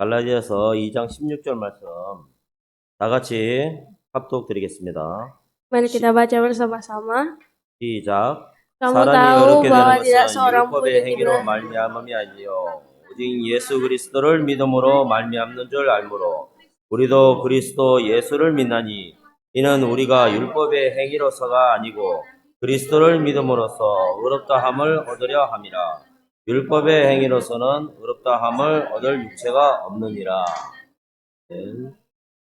갈라디아서 2장 16절 말씀 다 같이 합독 드리겠습니다. Mari kita baca bersama-sama. 시작. Kamu 사람이 tahu 어렵게 되는 bahwa tidak 것은 seorang pun 율법의 yang 행위로 dimana 말미암음이 아니요 오직 예수 그리스도를 믿음으로 말미암는 줄 알므로 우리도 그리스도 예수를 믿나니 이는 우리가 율법의 행위로서가 아니고 그리스도를 믿음으로써 의롭다함을 얻으려 함이라. 율법의 행위로서는 의롭다함을 얻을 육체가 없느니라. 네.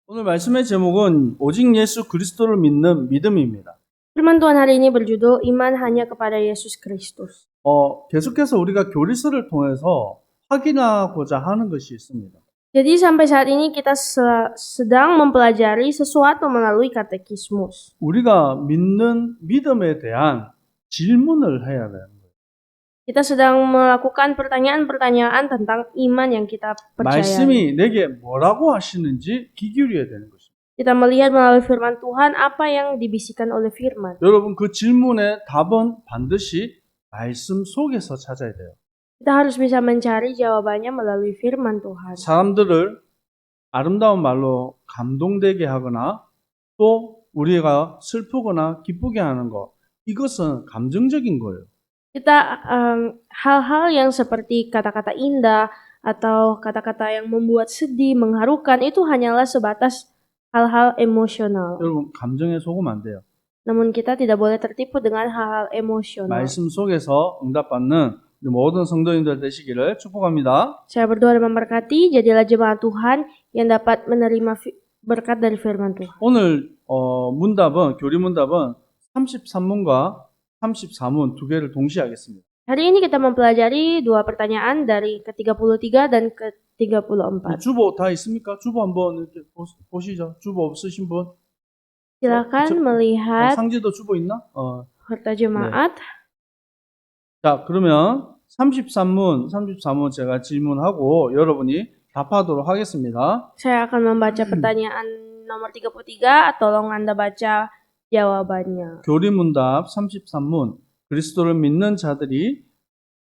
오늘 말씀의 제목은 오직 예수 그리스도를 믿는 믿음입니다. firman Tuhan hari ini berjudul Iman hanya kepada Yesus Kristus. 계속해서 우리가 교리서를 통해서 확인하고자 하는 것이 있습니다. Jadi sampai saat ini kita sedang mempelajari sesuatu melalui katekismus. 우리가 믿는 믿음에 대한 질문을 해야 되는 거예요. Kita sedang melakukan pertanyaan-pertanyaan tentang iman yang kita percayai. 말씀이 내게 뭐라고 하시는지 귀 기울여야 되는 것입니다. Kita melihat melalui firman Tuhan apa yang dibisikkan oleh firman. 여러분 그 질문의 답은 반드시 말씀 속에서 찾아야 돼요. Kita harus bisa mencari jawabannya melalui firman Tuhan. 사람들을 아름다운 말로 감동되게 하거나 또 우리가 슬프거나 기쁘게 하는 것, 이것은 감정적인 거예요. Kita hal-hal yang seperti kata-kata indah atau kata-kata yang membuat sedih, mengharukan itu hanyalah sebatas hal-hal emosional. 여러분 감정에 속으면 안 돼요. Namun kita tidak boleh tertipu dengan hal-hal emosional. 말씀 속에서 응답받는 모든 성도님들 되시기를 축복합니다. Saya berdoa dan memberkati, jadilah jemaat Tuhan yang dapat menerima berkat dari firman Tuhan. 오늘 교리 문답은 33문과 34문 두 개를 동시에 하겠습니다. Hari ini kita mempelajari dua pertanyaan dari ke-33 dan ke-34. 주보 다 있습니까? 주보 한번 이렇게 보시죠. 주보 없으신 분? Silakan melihat 상지도 주보 있나? harta jemaat. 자, 그러면 34문 제가 질문하고 여러분이 답하도록 하겠습니다. Saya akan membaca pertanyaan nomor 33, tolong Anda baca jawabannya. 교리문답 33문. 그리스도를 믿는 자들이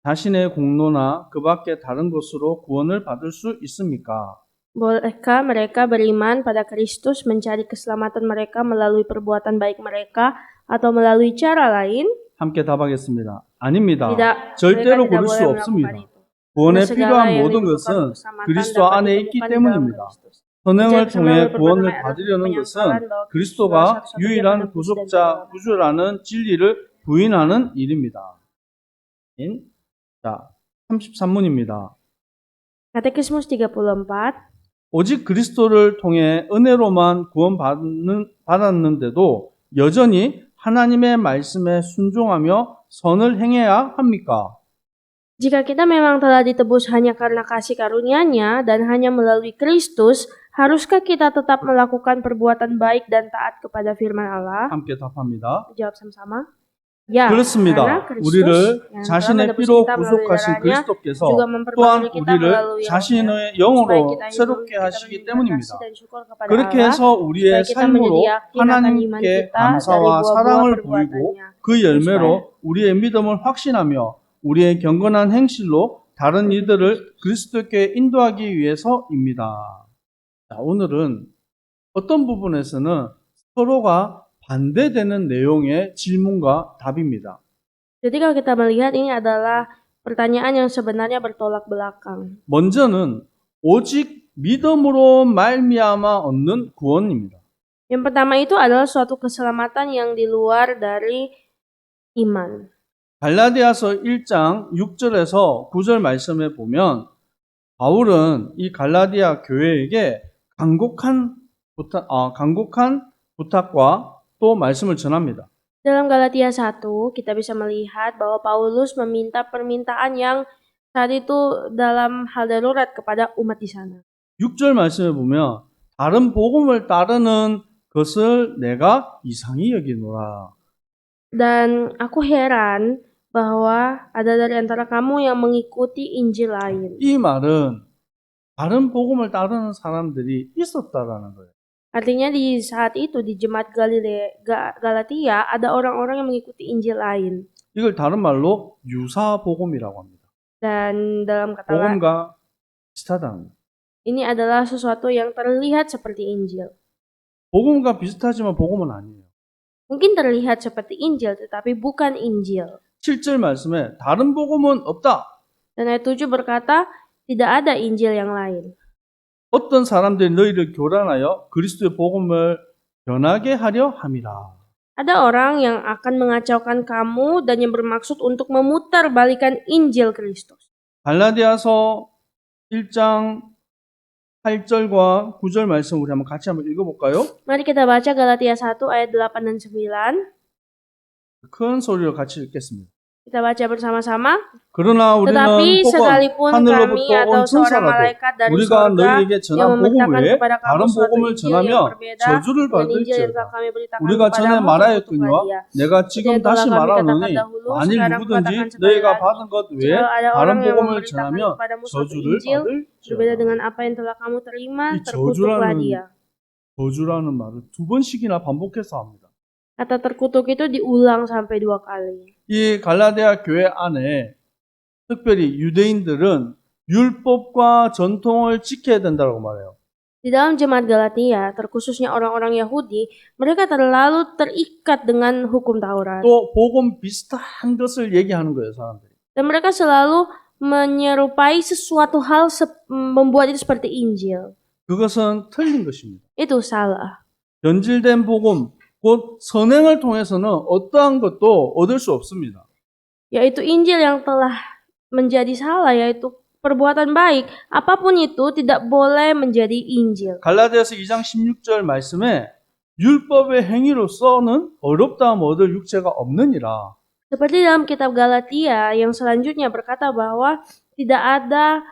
자신의 공로나 그 밖에 다른 것으로 구원을 받을 수 있습니까? Bolehkah mereka beriman pada Kristus mencari keselamatan mereka melalui perbuatan baik mereka atau melalui cara lain? 함께 답하겠습니다. 아닙니다. Tidak, 절대로 mereka tidak 그럴 수 boleh 없습니다. melakukan itu. 구원에 Segala 필요한 yang 모든 dibutuhkan 것은 keselamatan 그리스도 dapat 안에 있기 ditemukan di dalam 때문입니다. Kristus. 선행을 Mencari 통해 keselamatan 구원을 berbuat baik 받으려는 adalah 것은 penyesalan bahwa 그리스도가 satu-satunya 유일한 penebus dan 구속자, juru 구주라는 진리를 부인하는 일입니다. 자, 33문입니다. Katekismus 34. 오직 그리스도를 통해 은혜로만 구원받았는데도 여전히 하나님의 말씀에 순종하며 선을 행해야 합니까? Jika kita memang telah ditebus hanya karena kasih karunia-Nya dan hanya melalui Kristus, haruskah kita tetap melakukan perbuatan baik dan taat kepada firman Allah? 함께 답합니다. Jawab sama-sama. Ya, 그렇습니다. karena Kristus 우리를 yang telah 자신의 menebus 피로 kita melalui 구속하신 darahnya 그리스도께서 juga 또한 memperbarui kita 우리를 melalui 자신의 Roh-Nya, supaya 영으로 kita hidup, 새롭게 kita 하시기 menunjukkan 때문입니다. kasih dan syukur kepada 그렇게 Allah, 해서 우리의 supaya kita 삶으로 menjadi yakin akan iman 하나님께 kita dari 감사와 buah-buah 사랑을 보이고 perbuatannya. 그 열매로 우리의 믿음을 확신하며 우리의 경건한 행실로 다른 이들을 그리스도께 인도하기 위해서입니다. 자, 오늘은 어떤 부분에서는 서로가 반대되는 내용의 질문과 답입니다. Jadi kalau kita melihat ini adalah pertanyaan yang sebenarnya bertolak belakang. 먼저는 오직 믿음으로 말미암아 얻는 구원입니다. Yang pertama itu adalah suatu keselamatan yang di luar dari iman. 갈라디아서 1장 6절에서 9절 말씀에 보면 바울은 이 갈라디아 교회에게 간곡한 부탁과 또 말씀을 전합니다. Dalam Galatia 1, kita bisa melihat bahwa Paulus meminta permintaan yang saat itu dalam hal darurat kepada umat di sana. 6절 말씀에 보면 다른 복음을 따르는 것을 내가 이상히 여기노라. Dan aku heran bahwa ada dari antara kamu yang mengikuti Injil lain. 이 말은 다른 복음을 따르는 사람들이 있었다라는 거예요. Artinya di saat itu di jemaat Galatia ada orang-orang yang mengikuti Injil lain. 이걸 다른 말로 유사 복음이라고 합니다. Dan dalam kata 복음과 비슷하다는 거예요. Ini adalah sesuatu yang terlihat seperti Injil. 복음과 비슷하지만 복음은 아니에요. Mungkin terlihat seperti Injil, tetapi bukan Injil. 7절 말씀에 다른 복음은 없다. Dan ayat 7 berkata, tidak ada Injil yang lain. 어떤 사람들이 너희를 교란하여 그리스도의 복음을 변하게 하려 함이라. Ada orang yang akan mengacaukan kamu dan yang bermaksud untuk memutarbalikkan Injil Kristus. 갈라디아서 1장 8절과 9절 말씀 우리 한번 같이 한번 읽어볼까요? Mari kita baca Galatia 1 ayat 8 dan 9. 큰 소리로 같이 읽겠습니다. Kita baca bersama-sama. 그러나 우리는 Tetapi 혹은 sekalipun kami 하늘로부터 atau 온 seorang 천사라도 malaikat dari 우리가 surga 너희에게 yang 전한 복음 memberitakan 외에 kepada kamu 다른 suatu 복음을 Injil yang 전하면 berbeda 저주를 dengan Injil yang 받을지어다. telah kami beritakan 우리가 전에 kepadamu, 말하였거니와 terkutuklah dia. 내가 지금 Seperti yang telah 다시 kami 말하노니 katakan dahulu, 만일 sekarang 누구든지 katakan sekali 너희가 lagi. 받은 것 외에 Jika ada 다른 orang yang 복음을 memberitakan 전하면 kepadamu suatu 저주를 Injil berbeda dengan 받을지어다. apa yang telah kamu terima, 이 terkutuklah dia. 저주라는 말을 2번씩이나 반복해서 합니다. Kata terkutuk itu diulang sampai 2 kali. 이 갈라디아 교회 안에 특별히 유대인들은 율법과 전통을 지켜야 된다고 말해요. Di dalam jemaat Galatia, terkhususnya orang-orang Yahudi, mereka terlalu terikat dengan hukum Taurat. 또 복음 비슷한 것을 얘기하는 거예요, 사람들이. Dan mereka selalu menyerupai sesuatu hal membuat itu seperti Injil. 그것은 틀린 것입니다. Itu salah. 변질된 복음, 곧 선행을 통해서는 어떠한 것도 얻을 수 없습니다. Yaitu Injil yang telah menjadi salah, yaitu perbuatan baik. Apapun itu tidak boleh menjadi Injil. 갈라디아서 2장 16절 말씀에 율법의 행위로서는 어렵다함 얻을 육체가 없느니라. Seperti dalam kitab Galatia yang selanjutnya berkata bahwa tidak ada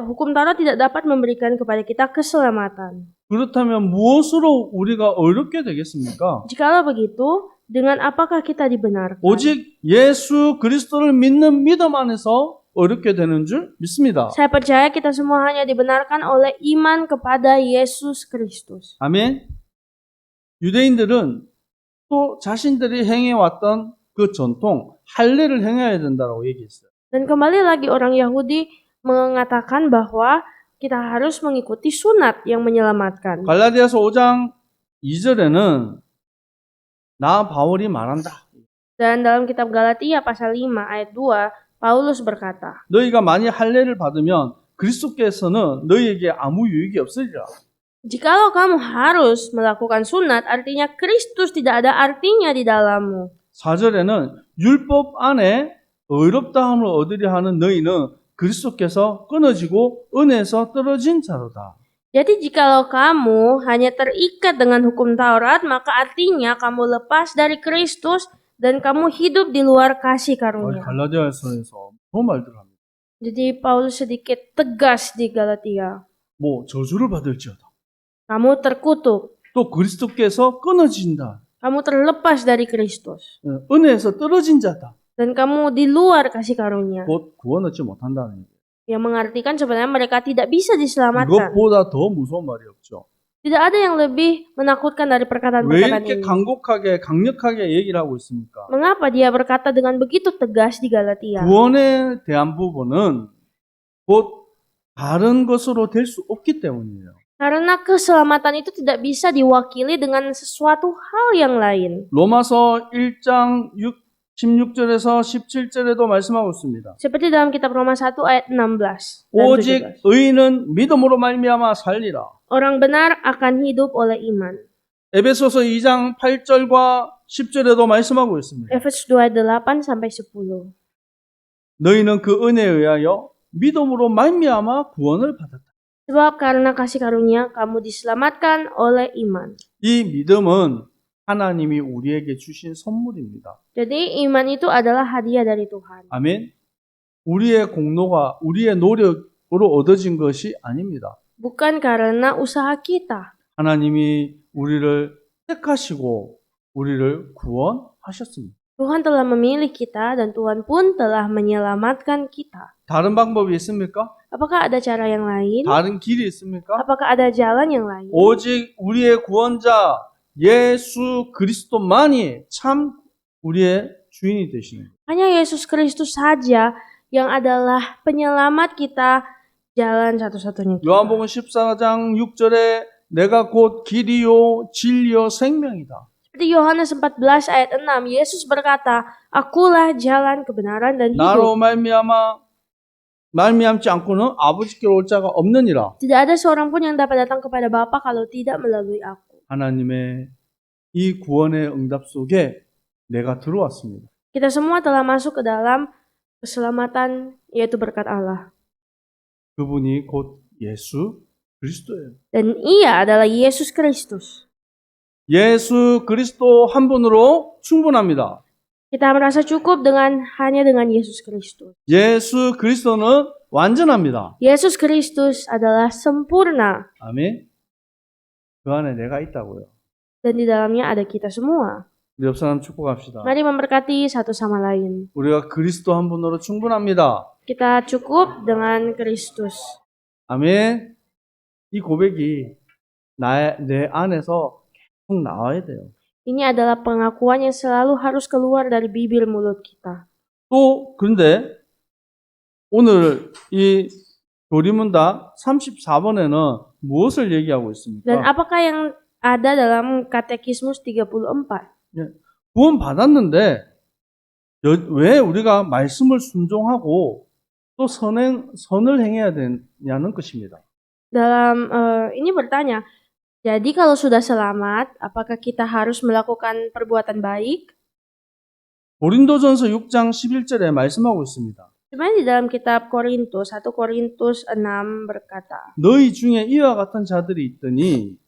hukum Taurat tidak dapat memberikan kepada kita keselamatan. 그렇다면 무엇으로 우리가 어렵게 되겠습니까? Jikalau begitu, dengan apakah kita dibenarkan? 오직 예수 그리스도를 믿는 믿음 안에서 어렵게 되는 줄 믿습니다. Saya percaya kita semua hanya dibenarkan oleh iman kepada Yesus Kristus. 아멘. 유대인들은 또 자신들이 행해왔던 그 전통, 할례를 행해야 된다고 얘기했어요. Dan kembali lagi orang Yahudi mengatakan bahwa kita harus mengikuti sunat yang menyelamatkan. 갈라디아서 5장 2절에는 나 바울이 말한다. Dan dalam kitab Galatia pasal 5 ayat 2, Paulus berkata, 너희가 만일 할례를 받으면 그리스도께서는 너희에게 아무 유익이 없으리라. jikalau kamu harus melakukan sunat, artinya Kristus tidak ada artinya di dalammu. 4절에는 율법 안에 의롭다함을 얻으려 하는 너희는 그리스도께서 끊어지고 은혜에서 떨어진 자로다. Jadi jikalau kamu hanya terikat dengan hukum Taurat, maka artinya kamu lepas dari Kristus dan kamu hidup di luar kasih karunia. 갈라디아서에서 더 말들 합니다. Jadi Paulus sedikit tegas di Galatia. 뭐 저주를 받을지어다. Kamu terkutuk, 또 그리스도께서 끊어진다. kamu terlepas dari Kristus. 은혜에서 떨어진 자다. Dan kamu di luar kasih karunia. 곧 구원 얻지 못한다는 얘기예요. Yang mengartikan sebenarnya mereka tidak bisa diselamatkan. 이것보다 더 무서운 말이 없죠. Tidak ada yang lebih menakutkan dari 왜 perkataan-perkataan 이렇게 ini. 강력하게 얘기를 하고 있습니까? Mengapa dia berkata dengan begitu tegas di Galatia? 구원에 대한 부분은 곧 다른 것으로 될 수 없기 때문이에요. Karena keselamatan itu tidak bisa diwakili dengan sesuatu hal yang lain. 로마서 1장 16절에서 17절에도 말씀하고 있습니다. Seperti dalam kitab Roma 1 ayat 16 dan 오직 17. 의인은 믿음으로 말미암아 살리라. Orang benar akan hidup oleh iman. 에베소서 2장 8절과 10절에도 말씀하고 있습니다. Efesus 2 ayat 8 sampai 10. 너희는 그 은혜에 의하여 믿음으로 말미암아 구원을 받았다. Sebab karena kasih karunia kamu diselamatkan oleh iman. 이 믿음은 하나님이 우리에게 주신 선물입니다. Jadi iman itu adalah hadiah dari Tuhan. 아멘. 우리의 공로가 우리의 노력으로 얻어진 것이 아닙니다. Bukan karena usaha kita. 하나님이 우리를 택하시고 우리를 구원하셨습니다. Tuhan telah memilih kita dan Tuhan pun telah menyelamatkan kita. 다른 방법이 있습니까? Apakah ada cara yang lain? 다른 길이 있습니까? Apakah ada jalan yang lain? 오직 우리의 구원자 예수 그리스도만이 참 우리의 주인이 되시는 거예요. Hanya Yesus Kristus saja yang adalah penyelamat kita jalan satu-satunya kita. 요한복음 14장 6절에 내가 곧 길이요 진리요 생명이다. Seperti Yohanes 14 ayat 6, Yesus berkata, "Akulah jalan, kebenaran, dan 나로 hidup. 말미암지 않고는 아버지께로 올 자가 없느니라." Tidak ada seorang pun yang dapat datang kepada Bapa kalau tidak melalui aku." 하나님의 이 구원의 응답 속에 내가 들어왔습니다. Kita semua telah masuk ke dalam keselamatan, yaitu berkat Allah. 그분이 곧 예수 그리스도예요. Dan ia adalah Yesus Kristus. 예수 그리스도 한 분으로 충분합니다. Kita merasa cukup hanya dengan Yesus Kristus. 예수 그리스도는 완전합니다. Yesus Kristus adalah sempurna. 아멘. 그 안에 내가 있다고요. Dan di dalamnya ada kita semua. 우리 옆 사람 축복합시다. Mari memberkati satu sama lain. 우리가 그리스도 한 분으로 충분합니다. Kita cukup dengan Kristus. 아멘. 이 고백이 내 안에서 계속 나와야 돼요. Ini adalah pengakuan yang selalu harus keluar dari bibir mulut kita. 또 그런데 오늘 이 교리문답 34번에는 무엇을 얘기하고 있습니까? Dan apakah yang ada dalam Katekismus 34? 구원 받았는데 왜 우리가 말씀을 순종하고 또 선을 행해야 되냐는 것입니다. Ini bertanya, jadi kalau sudah selamat, apakah kita harus melakukan perbuatan baik? 고린도전서 6장 11절에 말씀하고 있습니다. Sebenarnya di dalam kitab Korintus, 1 Korintus 6 berkata, 너희 중에 이와 같은 자들이 있더니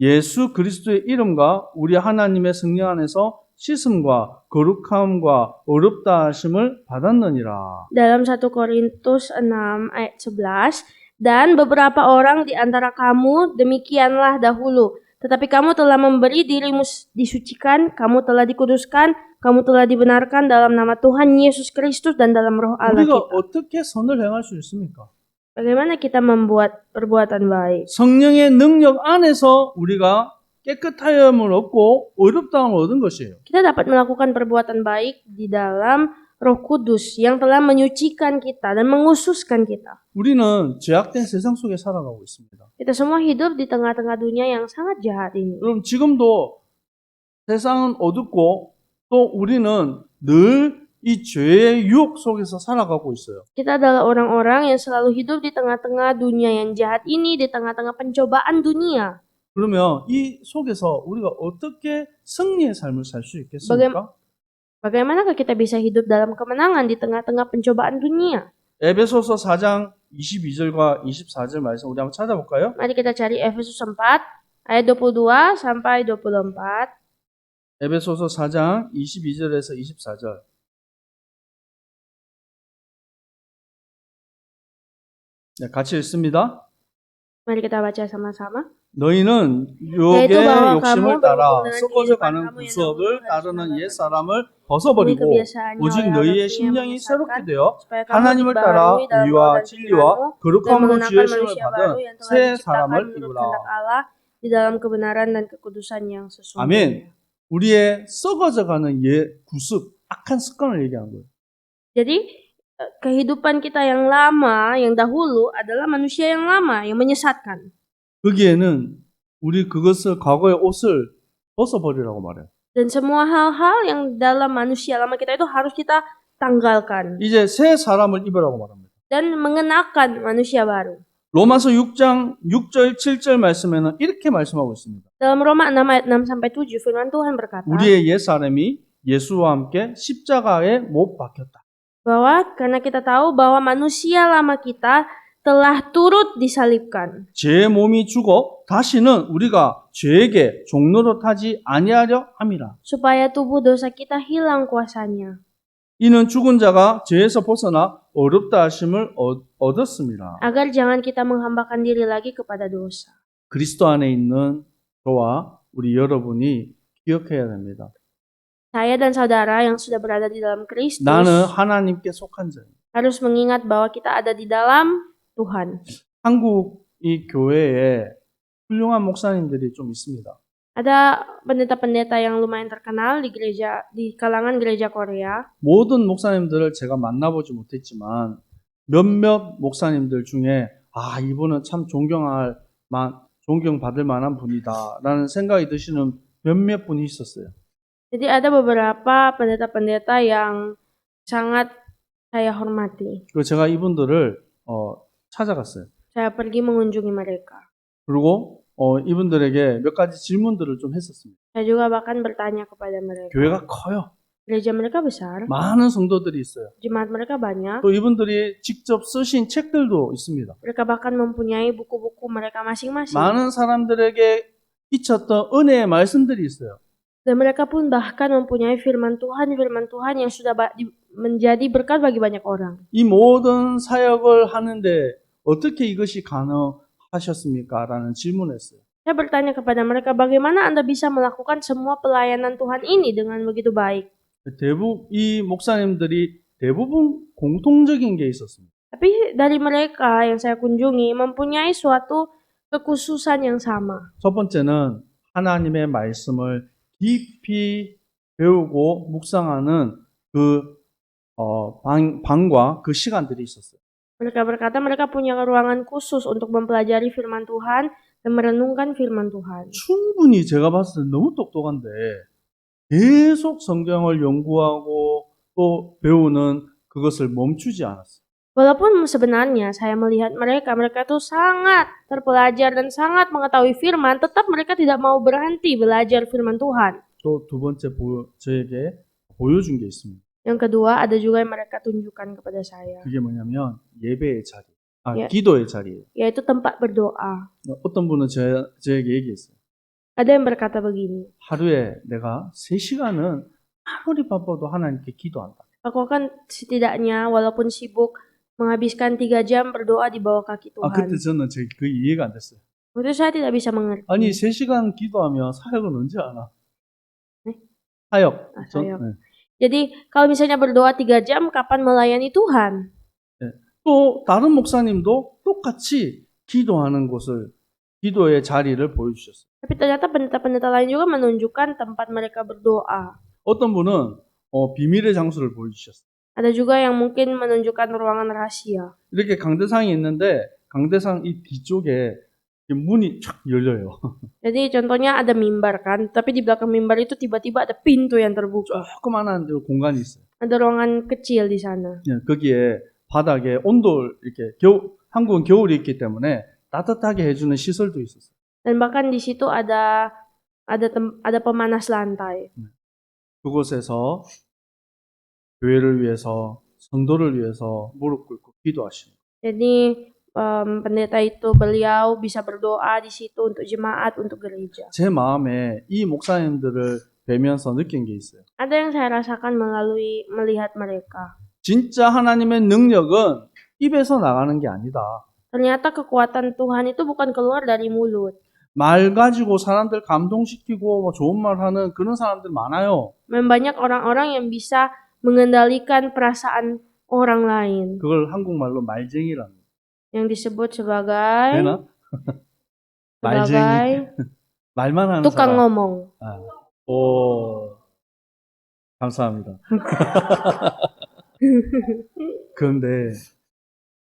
예수 그리스도의 이름과 우리 하나님의 성령 안에서 씻음과 거룩함과 어렵다 하심을 받았느니라. dalam 1 Korintus 6 ayat 11, dan beberapa orang di antara kamu demikianlah dahulu, tetapi kamu telah memberi dirimu disucikan, kamu telah dikuduskan, kamu telah dibenarkan dalam nama Tuhan Yesus Kristus dan dalam roh Allah 우리가 kita. 어떻게 선을 행할 수 있습니까? Bagaimana kita membuat perbuatan baik? 성령의 능력 안에서 우리가 깨끗하여짐을 얻고 어렵다함을 얻은 것이에요. Kita dapat melakukan perbuatan baik di dalam Roh Kudus yang telah menyucikan kita dan menghususkan kita. 우리는 죄악된 세상 속에 살아가고 있습니다. Kita semua hidup di tengah-tengah dunia yang sangat jahat ini. 여러분 지금도 세상은 어둡고 또 우리는 늘 이 죄의 유혹 속에서 살아가고 있어요. Kita adalah orang-orang yang selalu hidup di tengah-tengah dunia yang jahat ini, di tengah-tengah pencobaan dunia. 그러면 이 속에서 우리가 어떻게 승리의 삶을 살 수 있겠습니까? Bagaimanakah kita bisa hidup dalam kemenangan di tengah-tengah pencobaan dunia? 에베소서 4장 22절과 24절 말씀 우리 한번 찾아볼까요? Mari kita cari Efesus 4 ayat 22 sampai 24. 에베소서 4장 22절에서 24절. 네, 같이 읽습니다. Mari kita baca sama-sama. 너희는 yaitu 육의 bahwa 욕심을 kamu 따라 berhubung dengan 썩어져 kehidupan 가는 kamu yang 구습을 dahulu 따르는 harus 옛 사람을 Beri 벗어버리고 kebiasaannya 오직 oleh 너희의 hati yang 심령이 menyesatkan, 새롭게 되어 supaya kamu 하나님을 따라 dibaharui dalam 의와 roh dan 진리와 pikiranmu, dan 거룩함으로 mengenakan 지으심을 manusia 받은 baru yang telah 새 diciptakan 사람을 menurut 입으라. kehendak Allah di dalam kebenaran dan kekudusan yang sesungguhnya. 아멘. 우리의 썩어져 가는 옛 구습, 악한 습관을 얘기한 거예요. Jadi kehidupan kita yang lama, yang dahulu adalah manusia yang lama, yang menyesatkan. 거기에는 우리 그것을 과거의 옷을 벗어버리라고 말해요. Dan semua hal-hal yang dalam manusia lama kita itu harus kita tanggalkan 이제 새 사람을 입으라고 말합니다. dan mengenakan manusia baru. 로마서 6장 6절 7절 말씀에는 이렇게 말씀하고 있습니다. Dalam Roma 6 ayat 6 sampai 7 firman Tuhan berkata 우리의 옛 사람이 예수와 함께 십자가에 못 박혔다. bahwa karena kita tahu bahwa manusia lama kita telah turut disalibkan 제 몸이 죽어 다시는 우리가 죄에게 종로로 타지 아니하려 함이라. supaya tubuh dosa kita hilang kuasanya. 이는 죽은 자가 죄에서 벗어나 어렵다 하심을 얻었습니다. Agar jangan kita menghambakan diri lagi kepada dosa. 그리스도 안에 있는 저와 우리 여러분이 기억해야 됩니다. Saya dan saudara yang sudah berada di dalam Kristus 나는 하나님께 속한 자예요. harus mengingat bahwa kita ada di dalam Tuhan. 한국 이 교회에 훌륭한 목사님들이 좀 있습니다. Ada pendeta-pendeta yang lumayan terkenal di kalangan gereja Korea. 모든 목사님들을 제가 만나보지 못했지만 몇몇 목사님들 중에 이분은 참 존경받을 만한 분이다라는 생각이 드시는 몇몇 분이 있었어요. Jadi ada beberapa pendeta-pendeta yang sangat saya hormati. 그리고 제가 이분들을 찾아갔어요. Saya pergi mengunjungi mereka. 그리고 이분들에게 몇 가지 질문들을 좀 했었습니다. Saya juga bahkan bertanya kepada mereka. 교회가 커요. Gereja mereka besar, 많은 성도들이 있어요. jemaat mereka banyak. 또 이분들이 직접 쓰신 책들도 있습니다. Mereka bahkan mempunyai buku-buku mereka masing-masing. 많은 사람들에게 끼쳤던 은혜의 말씀들이 있어요. Dan mereka pun bahkan mempunyai firman Tuhan yang sudah menjadi berkat bagi banyak orang. 이 모든 사역을 하는데 어떻게 이것이 가능하셨습니까? 라는 질문을 했어요. Saya bertanya kepada mereka, bagaimana Anda bisa melakukan semua pelayanan Tuhan ini dengan begitu baik? 이 목사님들이 대부분 공통적인 게 있었습니다. Tapi dari mereka yang saya kunjungi mempunyai suatu kekhususan yang sama. 첫 번째는 하나님의 말씀을 깊이 배우고 묵상하는 방과 그 시간들이 있었어요. Mereka berkata mereka punya ruangan khusus untuk mempelajari firman Tuhan dan merenungkan firman Tuhan. 충분히 제가 봤을 때 너무 똑똑한데 계속 성경을 연구하고 또 배우는 그것을 멈추지 않았어요. Walaupun sebenarnya saya melihat mereka tuh sangat terpelajar dan sangat mengetahui firman, tetap mereka tidak mau berhenti belajar firman Tuhan. 또 두 번째 저에게 보여준 게 있습니다. Yang kedua, ada juga yang mereka tunjukkan kepada saya, 그게 뭐냐면 예배의 자리, 예. 기도의 자리예요. yaitu tempat berdoa. 어떤 분은 저에게 얘기했어요. Ada yang berkata begini, 하루에 내가 3시간은 아무리 바빠도 하나님께 기도한다. aku akan setidaknya walaupun sibuk menghabiskan 3 jam berdoa di bawah kaki 그때 Tuhan. 저는 그 이해가 안 됐어요. Waktu itu saya tidak bisa mengerti. 아니 3시간 기도하면 사역은 언제 하나? 네? 사역. 사역. Jadi kalau misalnya berdoa 3 jam, kapan melayani Tuhan? 또 다른 목사님도 똑같이 기도하는 기도의 자리를 보여주셨어요. Tapi ternyata pendeta-pendeta lain juga menunjukkan tempat mereka berdoa. 어떤 분은 비밀의 장소를 보여주셨어요. Ada juga yang mungkin menunjukkan ruangan rahasia. 이렇게 강대상이 있는데 강대상 이 뒤쪽에 문이 쫙 열려요. Jadi contohnya ada mimbar kan, tapi di belakang mimbar itu tiba-tiba ada pintu yang terbuka. 조그만한 공간이 있어요. Ada ruangan kecil di sana. 거기에 바닥에 온돌 이렇게 한국은 겨울이 있기 때문에 따뜻하게 해주는 시설도 있었어요. Dan bahkan di situ ada pemanas lantai. 그곳에서 교회를 위해서 성도를 위해서 무릎 꿇고 기도하시는. Jadi pendeta itu beliau bisa berdoa di situ untuk jemaat, untuk gereja. 제 마음에 이 목사님들을 뵈면서 느낀 게 있어요. Ada yang saya rasakan melalui melihat mereka. 진짜 하나님의 능력은 입에서 나가는 게 아니다. Ternyata kekuatan Tuhan itu bukan keluar dari mulut. 말 가지고 사람들 감동시키고 좋은 말 하는 그런 사람들 많아요. Memang banyak orang-orang yang bisa mengendalikan perasaan orang lain. 그걸 한국말로 말쟁이라는. Yang disebut sebagai 되나? 말쟁이. 말만 하는 tukang 사람. ngomong. 오, 감사합니다. 그런데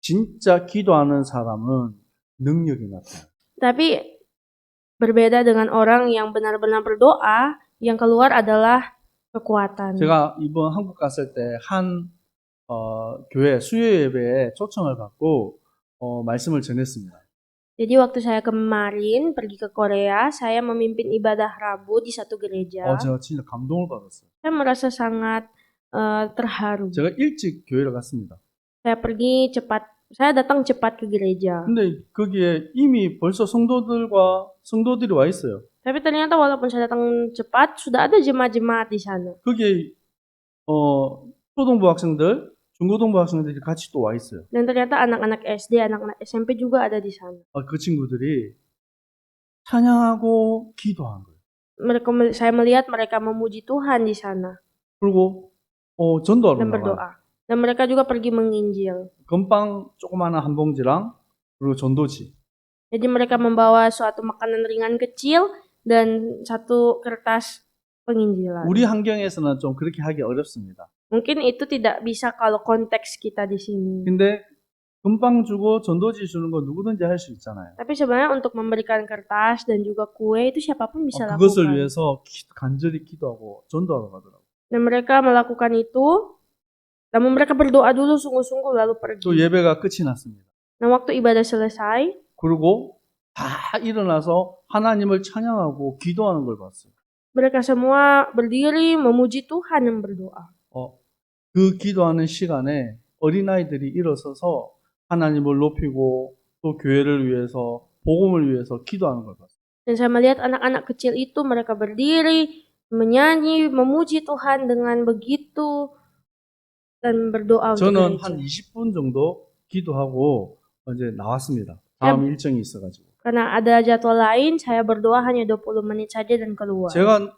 진짜 기도하는 사람은 능력이 나타나요. Tapi berbeda dengan orang yang benar-benar berdoa, yang keluar adalah kekuatan. 제가 이번 한국 갔을 때 한 교회 수요 예배에 초청을 받고 말씀을 전했습니다. Jadi waktu saya kemarin pergi ke Korea, saya memimpin ibadah Rabu di satu gereja. 제가 진짜 감동을 받았어요. Saya merasa sangat terharu. 제가 일찍 교회를 갔습니다. Saya datang cepat ke gereja. 근데 거기에 이미 벌써 성도들이 와 있어요. Tapi ternyata walaupun saya datang cepat, sudah ada jemaat-jemaat di sana. 거기에 초등부 학생들, 중고등부 학생들이 같이 또 와 있어요. Dan ternyata anak-anak SD, anak-anak SMP juga ada di sana. 그 친구들이 찬양하고 기도한 거예요. Saya melihat mereka memuji Tuhan di sana 그리고 전도하러 dan 나가요. berdoa. Dan mereka juga pergi menginjil. 건빵 조그마한 한 봉지랑 그리고 전도지. Jadi mereka membawa suatu makanan ringan kecil dan satu kertas penginjilan. 우리 환경에서는 좀 그렇게 하기 어렵습니다. Mungkin itu tidak bisa kalau konteks kita di sini. 근데 금방 주고 전도지 주는 거 누구든지 할 수 있잖아요. Tapi sebenarnya untuk memberikan kertas dan juga kue itu siapapun bisa 그것을 lakukan. 위해서 간절히 기도하고 전도하러 가더라고요. Dan mereka melakukan itu, namun mereka berdoa dulu sungguh-sungguh lalu pergi. 또 예배가 끝이 났습니다. Nah, waktu ibadah selesai, 그리고 다 일어나서 하나님을 찬양하고 기도하는 걸 봤어요. mereka semua berdiri memuji Tuhan dan berdoa. 그 기도하는 시간에 어린아이들이 일어서서 하나님을 높이고 또 교회를 위해서 복음을 위해서 기도하는 걸 봤어요. Dan saya melihat anak-anak kecil itu mereka berdiri, menyanyi, memuji Tuhan dengan begitu dan berdoa untuk 저는 gereja. 한 20분 정도 기도하고 이제 나왔습니다. 다음 일정이 있어가지고. Karena ada jadwal lain, saya berdoa hanya 20 menit saja dan keluar. 제가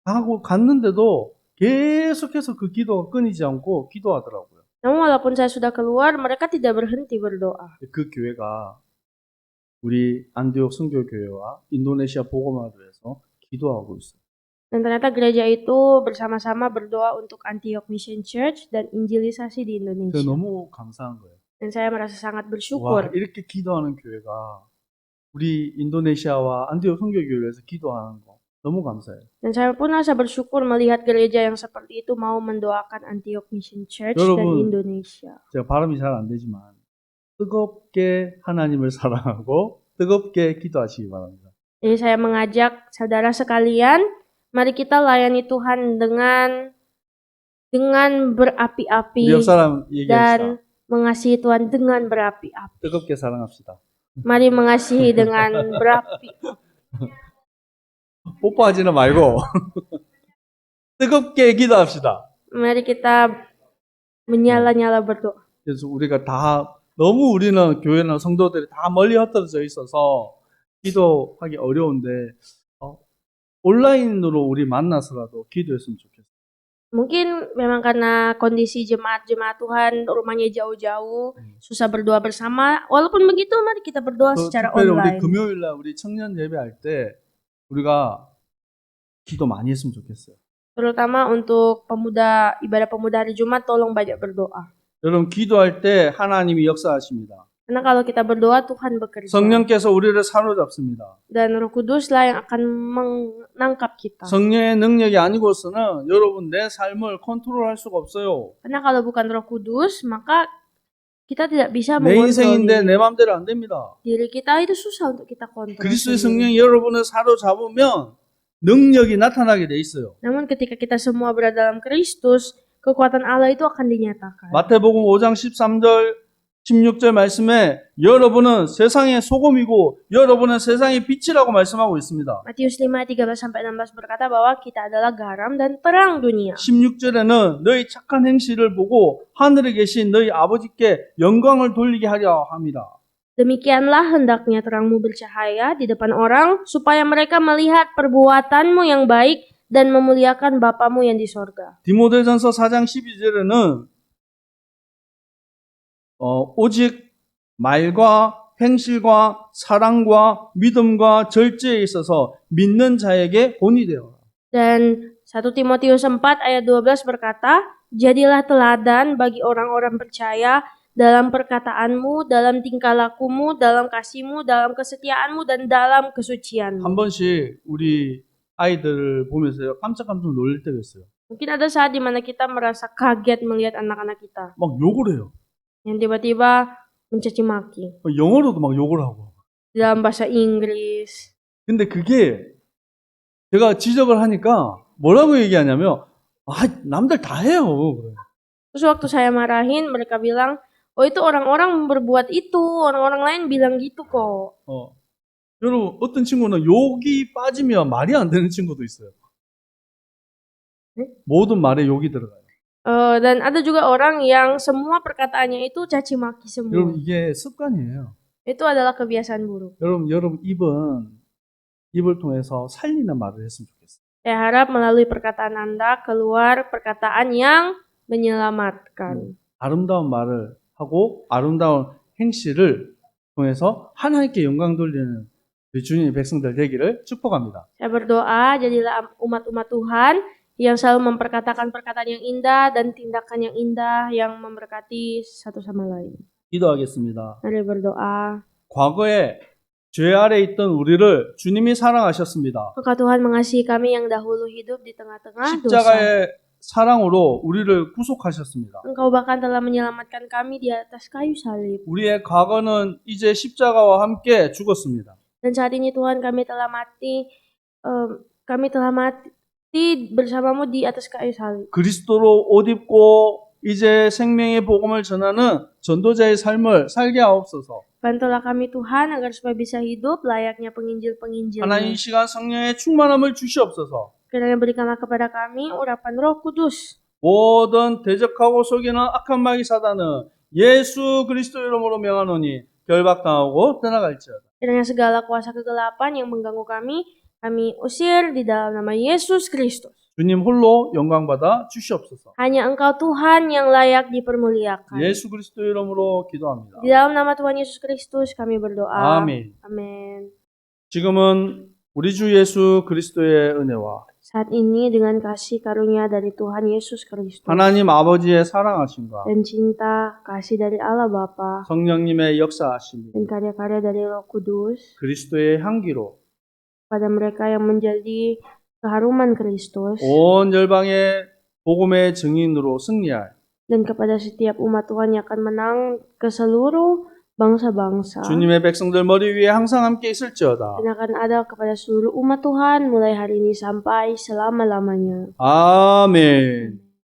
하고 갔는데도 계속해서 그 기도가 끊이지 않고 기도하더라고요. Namun walaupun saya sudah keluar, mereka tidak berhenti berdoa. 그 교회가 우리 안디옥 선교교회와 인도네시아 복음화를 위해서 기도하고 있어요. Dan ternyata gereja itu bersama-sama berdoa untuk Antioch Mission Church dan injilisasi di 제가 Indonesia. 너무 감사한 거예요. Dan saya merasa sangat 와, bersyukur. 이렇게 기도하는 교회가 우리 인도네시아와 안디옥 선교교회에서 기도하는 거 너무 감사해요. Dan saya pun rasa bersyukur melihat gereja yang seperti itu mau mendoakan Antioch Mission Church dan 여러분, Indonesia. 제가 발음이 잘 안 되지만 뜨겁게 하나님을 사랑하고 뜨겁게 기도하시기 바랍니다. Jadi saya mengajak saudara sekalian, mari kita layani Tuhan dengan 우리 berapi-api 옆 사람 dan 얘기합시다. mengasihi Tuhan dengan berapi-api. 뜨겁게 사랑합시다. Mari mengasihi dengan berapi. 뽀뽀하지는 말고 뜨겁게 기도합시다. Mari kita menyala-nyala berdoa. 그래서 우리가 다 너무 우리는 교회나 성도들이 다 멀리 흩어져 있어서 기도하기 어려운데 온라인으로 우리 만나서라도 기도했으면 좋겠어요. Mungkin memang karena kondisi jemaat-jemaat Tuhan rumahnya jauh-jauh, susah berdoa bersama. Walaupun begitu, mari kita berdoa 또 secara 특별히 우리 online. 금요일 날 우리 청년 예배할 때 우리가 기도 많이 했으면 좋겠어요. Terutama untuk pemuda, ibadah pemuda hari Jumat, tolong banyak berdoa. 여러분 기도할 때 하나님이 역사하십니다. Karena kalau kita berdoa, Tuhan bekerja. 성령께서 우리를 사로잡습니다. Dan Roh Kuduslah yang akan menangkap kita. 성령의 능력이 아니고서는 여러분 내 삶을 컨트롤할 수가 없어요. Karena kalau bukan Roh Kudus, maka kita tidak bisa 내 mengontrol 인생인데 diri. 내 마음대로 안 됩니다. Diri kita itu susah untuk kita kontrol. 그리스도의 sendiri. 성령이 여러분을 사로잡으면 능력이 나타나게 돼 있어요. Namun ketika kita semua berada dalam Kristus, kekuatan Allah itu akan dinyatakan. 마태복음 5장 13절 16절 말씀에 여러분은 세상의 소금이고 여러분은 세상의 빛이라고 말씀하고 있습니다. Matius 5, 13-16 berkata bahwa kita adalah garam dan terang dunia. 16절에는 너희 착한 행실을 보고 하늘에 계신 너희 아버지께 영광을 돌리게 하려 합니다. Demikianlah hendaknya terangmu bercahaya di depan orang, supaya mereka melihat perbuatanmu yang baik dan memuliakan Bapamu yang di sorga. 디모데전서 4장 12절에는 오직 말과 행실과 사랑과 믿음과 절제에 있어서 믿는 자에게 본이 되어라. Dan 1 Timotius 4 ayat 12 berkata, jadilah teladan bagi orang-orang percaya dalam perkataanmu, dalam tingkah lakumu, dalam kasihmu, dalam kesetiaanmu, dan dalam kesucianmu. 한 번씩 우리 아이들을 보면서 깜짝깜짝 놀랄 때가 있어요. Mungkin ada saat di mana kita merasa kaget melihat anak-anak kita 막 욕을 해요. yang tiba-tiba mencaci maki 영어로도 막 욕을 하고. dalam bahasa Inggris. 근데 그게 제가 지적을 하니까 뭐라고 얘기하냐면 남들 다 해요. Terus waktu saya marahin, mereka bilang, oh itu orang-orang berbuat itu, orang-orang lain bilang gitu kok. 여러분 어떤 친구는 욕이 빠지면 말이 안 되는 친구도 있어요. 모든 말에 욕이 들어가요. Dan ada juga orang yang semua perkataannya itu caci maki semua. 여러분 이게 습관이에요. Itu adalah kebiasaan buruk. 여러분 입을 통해서 살리는 말을 했으면 좋겠어요. Saya harap melalui perkataan Anda keluar perkataan yang menyelamatkan. 아름다운 말을 하고 아름다운 행실을 통해서 하나님께 영광 돌리는 우리 주님의 백성들 되기를 축복합니다. Saya berdoa jadilah umat-umat Tuhan yang selalu memperkatakan perkataan yang indah dan tindakan yang indah yang memberkati satu sama lain. 기도하겠습니다. Mari berdoa. 과거에 죄 아래 있던 우리를 주님이 사랑하셨습니다. Maka Tuhan mengasihi kami yang dahulu hidup di tengah-tengah dosa. 십자가의 사랑으로 우리를 구속하셨습니다. Engkau bahkan telah menyelamatkan kami di atas kayu salib. 우리의 과거는 이제 십자가와 함께 죽었습니다. Dan saat ini Tuhan kami telah mati bersamamu di atas kayu salib. 그리스도로 옷 입고 이제 생명의 복음을 전하는 전도자의 삶을 살게 하옵소서. Bantulah kami Tuhan agar supaya bisa hidup layaknya penginjil-penginjil. 하나님 이 시간 성령의 충만함을 주시옵소서. Kiranya berikanlah kepada kami urapan Roh Kudus. 모든 대적하고 속이는 악한 마귀 사단은 예수 그리스도 이름으로 명하노니 결박당하고 떠나갈지어다. Kiranya segala kuasa kegelapan yang mengganggu kami usir di dalam nama Yesus Kristus. 주님 홀로 영광 받아 주시옵소서. Hanya Engkau Tuhan yang layak dipermuliakan. 예수 그리스도 이름으로 기도합니다. Di dalam nama Tuhan Yesus Kristus kami berdoa. 아멘. Amin. 지금은 우리 주 예수 그리스도의 은혜와 Saat ini dengan kasih karunia dari Tuhan Yesus Kristus 하나님 아버지의 사랑하심과 dan cinta kasih dari Allah Bapa 성령님의 역사하심이 dan karya-karya dari Roh Kudus 그리스도의 향기로 pada mereka yang menjadi keharuman Kristus 온 열방의 복음의 증인으로 승리할 dan kepada setiap umat Tuhan yang akan menang ke seluruh bangsa-bangsa 주님의 백성들 머리 위에 항상 함께 있을지어다. dan akan ada kepada seluruh umat Tuhan mulai hari ini sampai selama-lamanya. 아멘.